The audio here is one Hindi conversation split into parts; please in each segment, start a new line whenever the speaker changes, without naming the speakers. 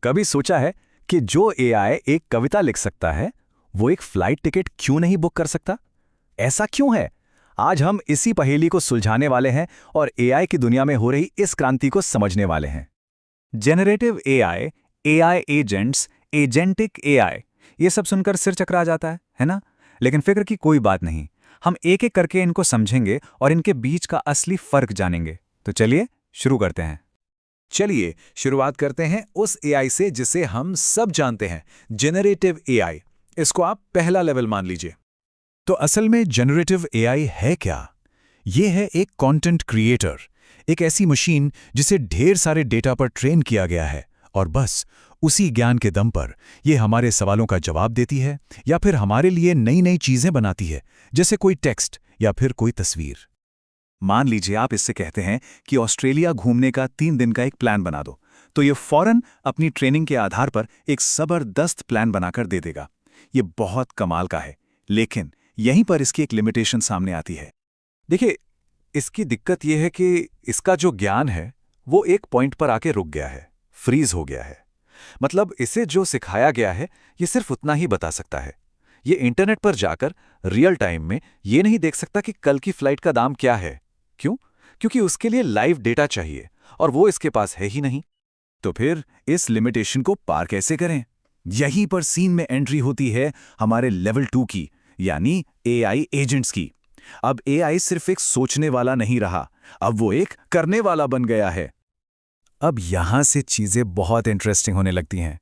कभी सोचा है कि जो एआई एक कविता लिख सकता है, वो एक फ्लाइट टिकट क्यों नहीं बुक कर सकता? ऐसा क्यों है? आज हम इसी पहेली को सुलझाने वाले हैं और एआई की दुनिया में हो रही इस क्रांति को समझने वाले हैं। Generative AI, AI agents, agentic AI, ये सब सुनकर सिर चकरा जाता है ना? लेकिन फिक्र की कोई बात नहीं, हम एक एक करके इनको समझेंगे और इनके बीच का असली फर्क जानेंगे। तो चलिए शुरू करते हैं।
चलिए शुरुआत करते हैं उस एआई से जिसे हम सब जानते हैं, जेनरेटिव एआई। इसको आप पहला लेवल मान लीजिए।
तो असल में जेनरेटिव एआई है क्या? ये है एक कंटेंट क्रिएटर, एक ऐसी मशीन जिसे ढेर सारे डेटा पर ट्रेन किया गया है और बस उसी ज्ञान के दम पर ये हमारे सवालों का जवाब देती है या फिर हमारे लिए नई नई चीजें बनाती है, जैसे कोई टेक्स्ट या फिर कोई तस्वीर। मान लीजिए आप इससे कहते हैं कि ऑस्ट्रेलिया घूमने का 3 दिन का एक प्लान बना दो, तो ये फौरन अपनी ट्रेनिंग के आधार पर एक जबरदस्त प्लान बनाकर दे देगा। ये बहुत कमाल का है, लेकिन यहीं पर इसकी एक लिमिटेशन सामने आती है। देखिए, इसकी दिक्कत यह है कि इसका जो ज्ञान है वो एक पॉइंट पर आके रुक गया है, फ्रीज हो गया है। मतलब इसे जो सिखाया गया है ये सिर्फ उतना ही बता सकता है। ये इंटरनेट पर जाकर रियल टाइम में ये नहीं देख सकता कि कल की फ्लाइट का दाम क्या है। क्यों? क्योंकि उसके लिए लाइव डेटा चाहिए और वो इसके पास है ही नहीं। तो फिर इस लिमिटेशन को पार कैसे करें? यहीं पर सीन में एंट्री होती है हमारे लेवल 2 की, यानी एआई एजेंट्स की। अब एआई सिर्फ एक सोचने वाला नहीं रहा, अब वो एक करने वाला बन गया है। अब यहां से चीजें बहुत इंटरेस्टिंग होने लगती हैं।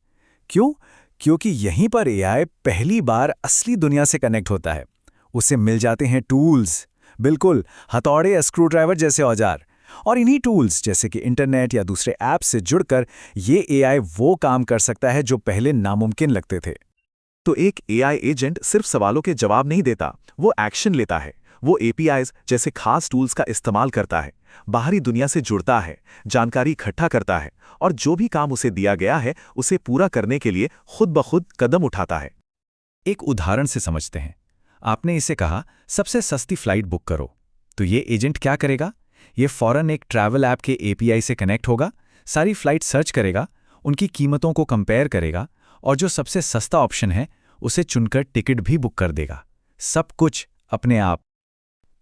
क्यों? क्योंकि यहीं पर एआई पहली बार असली दुनिया से कनेक्ट होता है। उसे मिल जाते हैं टूल्स, बिल्कुल हथौड़े या स्क्रू ड्राइवर जैसे औजार। और इन्हीं टूल्स जैसे कि इंटरनेट या दूसरे ऐप से जुड़कर ये एआई वो काम कर सकता है जो पहले नामुमकिन लगते थे। तो एक एआई एजेंट सिर्फ सवालों के जवाब नहीं देता, वो एक्शन लेता है। वो एपीआईज जैसे खास टूल्स का इस्तेमाल करता है, बाहरी दुनिया से जुड़ता है, जानकारी इकट्ठा करता है और जो भी काम उसे दिया गया है उसे पूरा करने के लिए खुद ब खुद कदम उठाता है। एक उदाहरण से समझते हैं। आपने इसे कहा सबसे सस्ती फ्लाइट बुक करो, तो ये एजेंट क्या करेगा? ये फौरन एक ट्रैवल ऐप के एपीआई से कनेक्ट होगा, सारी फ्लाइट सर्च करेगा, उनकी कीमतों को कंपेयर करेगा और जो सबसे सस्ता ऑप्शन है उसे चुनकर टिकट भी बुक कर देगा। सब कुछ अपने आप।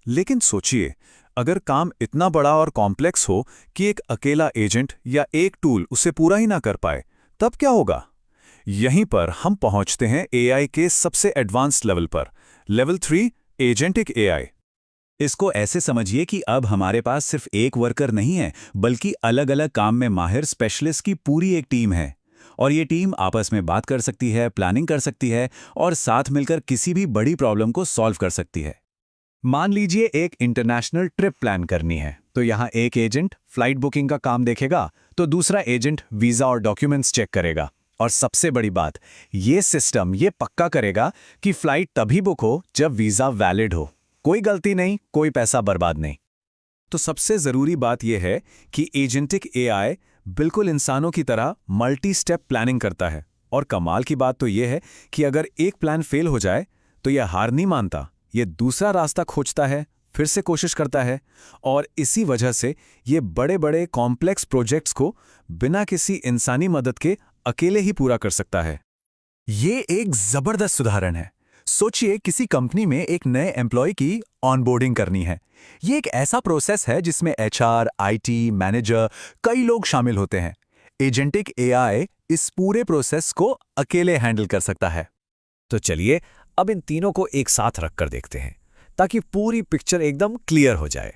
लेकिन सोचिए, अगर काम इतना बड़ा और कॉम्प्लेक्स हो कि एक अकेला एजेंट या एक टूल उसे पूरा ही ना कर पाए, तब क्या होगा? यहीं पर हम पहुंचते हैं एआई के सबसे एडवांस्ड लेवल पर, लेवल 3 एजेंटिक एआई। इसको ऐसे समझिए कि अब हमारे पास सिर्फ एक वर्कर नहीं है, बल्कि अलग अलग काम में माहिर स्पेशलिस्ट की पूरी एक टीम है। और ये टीम आपस में बात कर सकती है, प्लानिंग कर सकती है और साथ मिलकर किसी भी बड़ी प्रॉब्लम को सॉल्व कर सकती है। मान लीजिए एक इंटरनेशनल ट्रिप प्लान करनी है, तो यहाँ एक एजेंट फ्लाइट बुकिंग का काम देखेगा, तो दूसरा एजेंट वीज़ा और डॉक्यूमेंट्स चेक करेगा। और सबसे बड़ी बात, ये सिस्टम ये पक्का करेगा कि फ्लाइट तभी बुक हो जब वीज़ा वैलिड हो। कोई गलती नहीं, कोई पैसा बर्बाद नहीं। तो सबसे ज़रूरी बात यह है कि एजेंटिक एआई बिल्कुल इंसानों की तरह मल्टी स्टेप प्लानिंग करता है। और कमाल की बात तो यह है कि अगर एक प्लान फेल हो जाए तो यह हार नहीं मानता, ये दूसरा रास्ता खोजता है, फिर से कोशिश करता है। और इसी वजह से ये बड़े बड़े कॉम्प्लेक्स प्रोजेक्ट्स को बिना किसी इंसानी मदद के अकेले ही पूरा कर सकता है। ये एक जबरदस्त उदाहरण है। सोचिए किसी कंपनी में एक नए एम्प्लॉय की ऑनबोर्डिंग करनी है। ये एक ऐसा प्रोसेस है जिसमें एचआर, आईटी, मैनेजर, कई लोग शामिल होते हैं। एजेंटिक एआई इस पूरे प्रोसेस को अकेले हैंडल कर सकता है। तो चलिए अब इन तीनों को एक साथ रखकर देखते हैं, ताकि पूरी पिक्चर एकदम क्लियर हो जाए।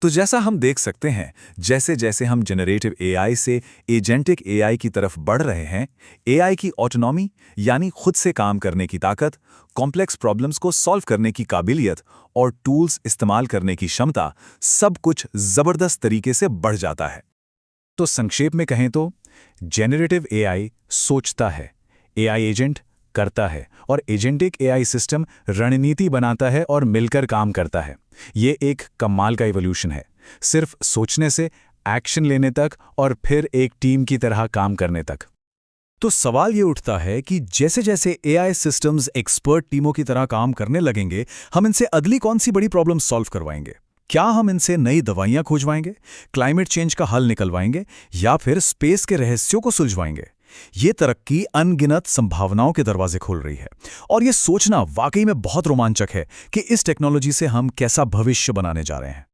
तो जैसा हम देख सकते हैं, जैसे जैसे हम जनरेटिव एआई से एजेंटिक एआई की तरफ बढ़ रहे हैं, एआई की ऑटोनॉमी यानी खुद से काम करने की ताकत, कॉम्प्लेक्स प्रॉब्लम्स को सॉल्व करने की काबिलियत और टूल्स इस्तेमाल करने की क्षमता, सब कुछ जबरदस्त तरीके से बढ़ जाता है। तो संक्षेप में कहें तो जेनरेटिव एआई सोचता है, एआई एजेंट करता है और एजेंटिक एआई सिस्टम रणनीति बनाता है और मिलकर काम करता है। ये एक कमाल का इवोल्यूशन है, सिर्फ सोचने से एक्शन लेने तक और फिर एक टीम की तरह काम करने तक। तो सवाल ये उठता है कि जैसे जैसे एआई सिस्टम्स एक्सपर्ट टीमों की तरह काम करने लगेंगे, हम इनसे अगली कौन सी बड़ी प्रॉब्लम सॉल्व करवाएंगे? क्या हम इनसे नई दवाइयां खोजवाएंगे, क्लाइमेट चेंज का हल निकलवाएंगे या फिर स्पेस के रहस्यों को सुलझवाएंगे? ये तरक्की अनगिनत संभावनाओं के दरवाजे खोल रही है और ये सोचना वाकई में बहुत रोमांचक है कि इस टेक्नोलॉजी से हम कैसा भविष्य बनाने जा रहे हैं।